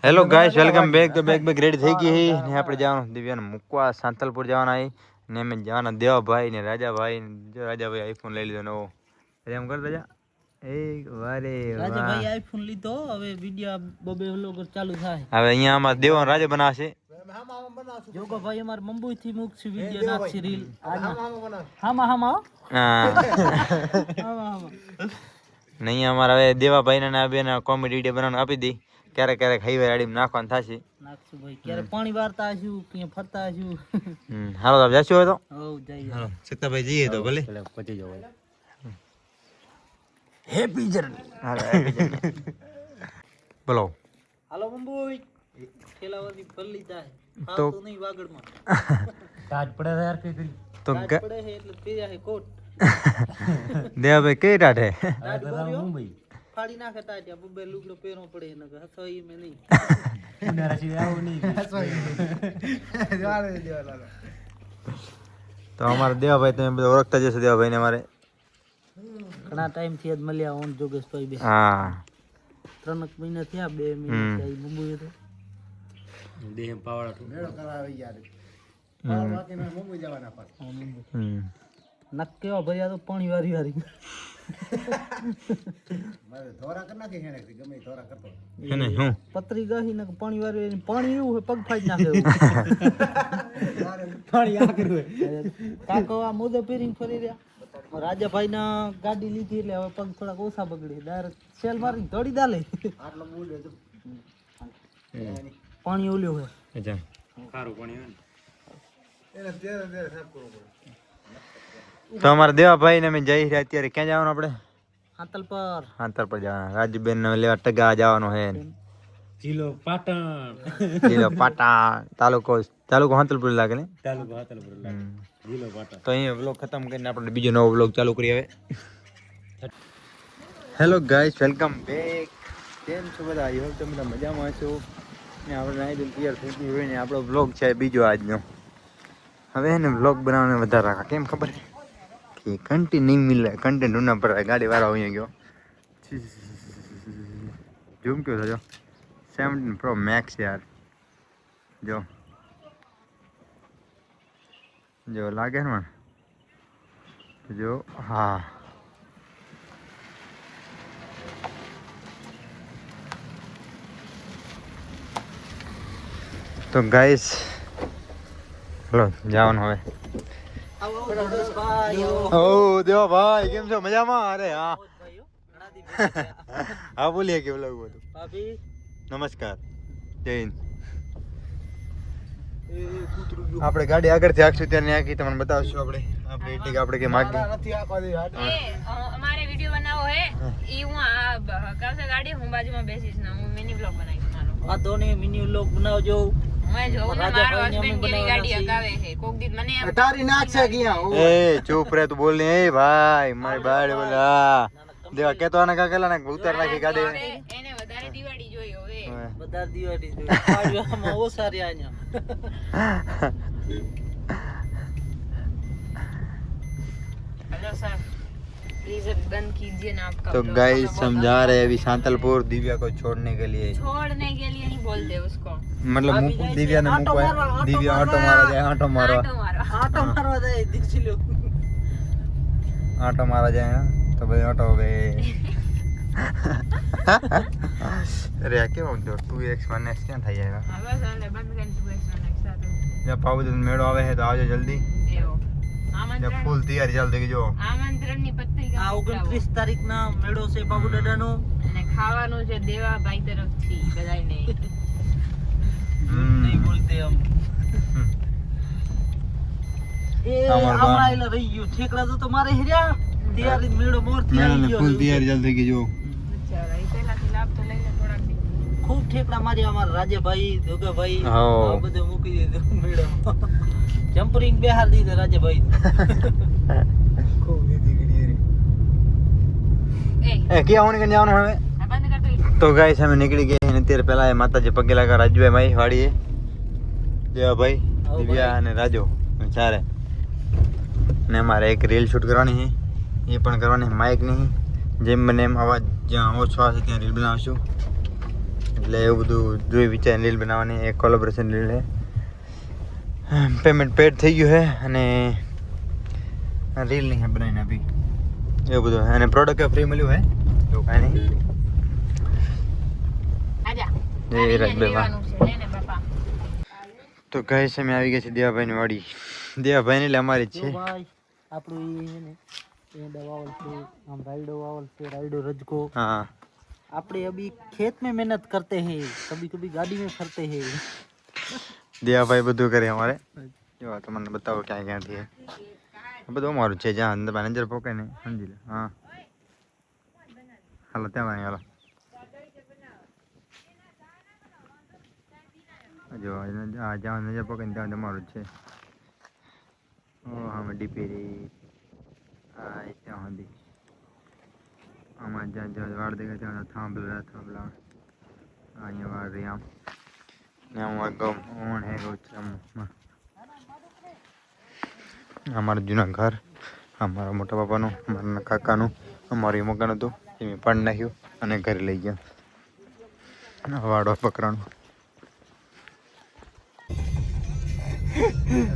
Hello guys, welcome back. તો back ready થઈ ગઈ ને આપણે જવાનું દિવ્યાને મૂકવા સાંતલપુર જવાના ને અમે જવાના દેવાભાઈ ને રાજાભાઈ. જો રાજાભાઈ આઈફોન લઈ લીધો નવો. એમ કર રાજા વારે રાજાભાઈ આઈફોન લીધો. હવે વિડિયો બબે વ્લોગ ચાલુ થાય. હવે અહીંયા અમાર દેવાનો રાજા બનાવશે. જોગો ભાઈ અમાર મુંબઈ થી મુકશે વિડિયો નાખશે રીલ. હામાં હામાં નહીં અમારા હવે દેવાભાઈ ને બેન કોમેડી વિડિયો બનાવવાનું આપી દી. ક્યારેક ક્યારેક હાઈવે ગાડી નાખવાનું થશે. નાખશું ભાઈ. ક્યારે પાણી વારતા હશું, ક્યાં ફરતા હશું. હાલો આપ જાશું હોય તો. હો જઈએ. હાલો સત્તાભાઈ જઈએ તો ભલે. પતી જાવ. Happy journey. હાલો હેપી જર્ની. બોલો. હાલો મુંબઈ. ખેલાવાદી પલ્લી જાય. તો નહીં વાગડમાં. તાજ પડે યાર કઈ કરી. તો પડે છે એટલે પેયા છે કોટ. દેવાભાઈ કઈ ટાઢે મુંબઈ ફાડી નાખે ટાટિયા બબે લુગડો પહેરવો પડે ને હસોઈ મે નહીં. ઉનાળા સિવાય આવું નહીં. તો અમારા દેવાભાઈ તમે બધા ઓળખતા જશો. દેવાભાઈ ને અમારે ઘણા ટાઈમ થી જ મળ્યા ઓન જોગેશભાઈ બે. હા 3 મહિના થયા. 2 મહિના થયા મુંબઈ હતો. દેહ પાવડા મેળો કરાવી યાર. બાકી મે મુંબઈ જવાના પાછા. નક કેવા ભર્યા તો પાણી વારી વારી. મારે ધોરા કર નાખી છે ને ગમે ધોરા કરતો. એને હું પતરી ગહી ને પાણી વારી પાણી એવું હોય પગ ફાડી નાખે. પાણી આ કર્યું કાકો આ મોદે પેરિંગ ફરી રહ્યા. રાજાભાઈ ના ગાડી લીધી એટલે હવે પગ થોડા ઓછા બગડે. ડાયરેક્ટ સેલ મારી દોડી દાલે. આટલો બોલ દે પાણી ઓલ્યો હોય. અચ્છા ખારું પાણી હોય એને તેરે સાફ કરવું પડે. તો અમારા દેવાભાઈ ને અમે જઈ રહ્યા. અત્યારે ક્યાં જવાનું આપણે? હાંતલ પર જવાના. રાજુબેન ને લેવા ટગા જવાનું છે. જિલ્લો પાટણ. જિલ્લો પાટણ. તાલુકો હાંતલપુર લાગે ને. તાલુકો હાતલપુર લાગે. જિલ્લો પાટણ. તો અહીંયા વ્લોગ ખતમ કરીને આપણે બીજો નવો વ્લોગ ચાલુ કરીએ હવે. Hello guys, welcome back. કેમ છો બધા? આઈ હોપ તમે બધા મજામાં છો ને. આપણે નાઈ ધોઈને તૈયાર થઈ ગયું હોય ને આપણો વ્લોગ છે બીજો આજનો. હવે એને વ્લોગ બનાવવાને વધારે રાખા. કેમ ખબર છે કે કન્ટેન્ટ નહીં મિલે. કન્ટેન્ટ ઢૂંઢના પડે. ગાડી વાળો અહીંયા ગયો. ઝૂમ કેવો થયો? 17 Pro Max યાર. જો જો લાગે ને જો. હા તો ગાઈસ હલો જવાનું હવે. ઓ દેવા ભાઈ કેમ છો? મજામાં? અરે હા હા બોલીએ કે બોલાવું બધું. ભાભી નમસ્કાર, જય હિન્દ. આપણે ગાડી આગળથી આખશું ત્યારે આખી તમને બતાવશું. આપણે એટલે આપણે કે માગી અમારે વિડિયો બનાવો હે ઈ હું આ કાસે ગાડી હું બાજુમાં બેસીશ ને હું મિની બ્લોગ બનાવીશ મારો. આ દોને મિની વ્લોગ બનાવજો. હું જો ને મારો હસબન્ડ કેવી ગાડી હકાવે છે. કોક દીત મને એમ તારી નાખશે ક્યાં? એ ચૂપ રે તું બોલ ને. એ ભાઈ મારી બાડ બોલા દેવા કેતો આને કા કેલા ને ઉતાર નાખી ગાડી. એને વધારે દિવાળી જોઈ હવે. બધા દિવાળી જોઈ. પાડવામાં ઓછા રહ્યા અહીંયા. हेलो सर प्लीज बंद कीजिए ना आपका तो गाइस समझा रहे अभी सांतलपुर दिव्या को छोड़ने के लिए. छोड़ने के लिए नहीं बोलते उसको, मतलब दिव्या ने मुको दिव्या ऑटो मारा जाए. आटो मारवा આટો મારવા જાય દીક્ષી લો. आटो मारा जाए तो भाई ऑटो हो गए. अरे क्या बोल दो 2x 1x क्या था यार. हां बस आने बंद कर तू ऐसा एक साथ जब पावुदन मेड़ो आवे है तो आवજો जल्दी. एવો जब આમંત્રણ फूल तैयारी ચાલ દેજો. આમંત્રણની પત્રિકા આ 29 તારીખના મેળો છે બાબુ દાદાનો. અને ખાવાનું છે દેવાભાઈ તરફથી બધાયને. નહીં બોલતે હમ. એ હમણાં એલા રહી ગયું. ઠેકડા તો તમારે હેર્યા. તૈયારી મેળો મોર થઈ મેળો ને ગયો. ફૂલ તૈયારી ચાલ થઈ ગઈ જો. ચાલ એ પહેલાથી લાભ તો લઈને થોડાક દી. ખૂબ ઠેકડા મારી અમારા રાજાભાઈ ધોગાભાઈ હા. આ બધું મૂકી દીધું મેળો. જમ્પરિંગ બેહાર દીધો રાજાભાઈ. ખૂબ દીધી ગડી. એ એ ક્યાં હોને કે જવાનું હવે? આ બંધ કર તો. તો ગાઈસ અમે નીકળી ગયા અને અત્યારે પહેલા માતાજી પગે લાગા રાજુભાઈ માઈ વાડીએ. દેવાભાઈ દિવ્યા અને રાજો ચારે ને અમારે એક રીલ શૂટ કરવાની છે. એ પણ કરવાની માઇક નહીં. જેમ બને એમ અવાજ જ્યાં ઓછો હશે ત્યાં રીલ બનાવશું. એટલે એવું બધું જોઈ વિચાર રીલ બનાવવાની એક કોલેબોરેશન રીલ છે. પેમેન્ટ પેડ થઈ ગયું છે અને રીલ નહીં બનાવીને આપી એવું બધું અને પ્રોડક્ટ ફ્રી મળ્યું હે એવું કાંઈ નહીં. આજા એ રાખ બે લેવાનું છે લે ને બાપા. તો કહે છે મેં આવી ગઈ છે દેવાભાઈની વાડી. દેવાભાઈ એટલે અમારી જ તો છે. ભાઈ આપણું એ છે ને એ દવાવલ છે, આમ રાइडो वावल से राइडो रजको. હા આપણે अभी खेत में मेहनत करते हैं, कभी कभी गाड़ी में फरते हैं. દેવાભાઈ બધું કરે અમારે. જો તમને બતાવો ક્યાં ક્યાંથી છે. બધું અમારું છે જ્યાં અંદર નજર પોકે ને સમજી લે. હા હાલો ત્યાં વાંઈ હાલો. જો જ્યાં નજર પોકે ને ત્યાં અમારું જ છે. ઓ હા ડીપી હા ત્યાં સુધી આમાં જ્યાં જ્યાં વાળ દેખાય ત્યાં થાંભલા થાંભલા અહીંયા વાળ રહી આમ ને આમાં ગમ ઓણ હે ગૌચરમાં. અમારું જૂના ઘર, અમારા મોટા બાપાનું, અમારા કાકાનું, અમારું મકાન હતું એ મેં પાડી નાખ્યું અને ઘરે લઈ ગયા વાડો પકડાનું.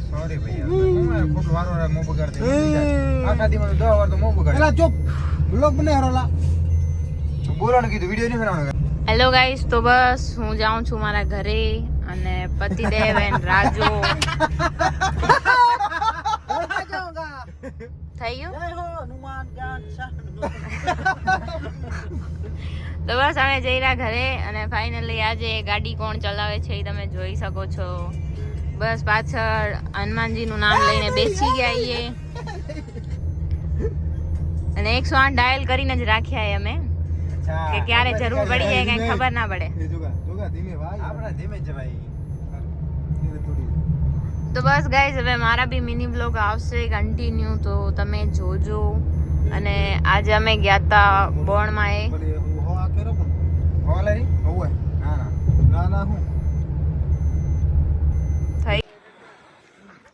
સોરી ભાઈ ખોટું વારો મોં બગાડ દે. આખા દીમાં 10 વાર તો મોં બગાડ. એલા ચૂપ બ્લોગ બને હરોલા બોલવાનું કીધું વિડિયો નહીં બનાવવાનો. હેલો ગાઈસ, તો બસ હું જાઉં છું મારા ઘરે અને પતિદેવ એન્ડ રાજુ થઈ ગયું. જય હો હનુમાન જ્ઞાન શાહ. તો બસ અમે જઈ રહ્યા ઘરે અને ફાઇનલી આજે ગાડી કોણ ચલાવે છે એ તમે જોઈ શકો છો. બસ પાછળ હનુમાનજીનું નામ લઈને બેસી ગયા છીએ અને 108 ડાયલ કરીને જ રાખ્યા છે અમે કે ક્યારે જરૂર પડી જાય કઈ ખબર ના પડે. તો બસ ગાઈઝ હવે મારા બી મિની બ્લોગ આવશે કન્ટિન્યુ, તો તમે જોજો. અને આજે અમે ગયા હતા બોણમાં એ થઈ.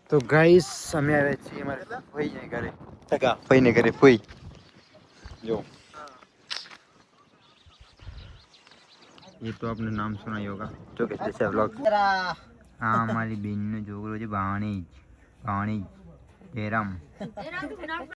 તો ગાઈસ અમે આવ્યા છીએ અમારે ફઈને ઘરે. ટકા ફઈને ઘરે ફઈ જો ये तो आपने नाम सुना ही होगा जो कहते हैं व्लॉग. हाँ हमारी बहन ने जो भाणी जयराम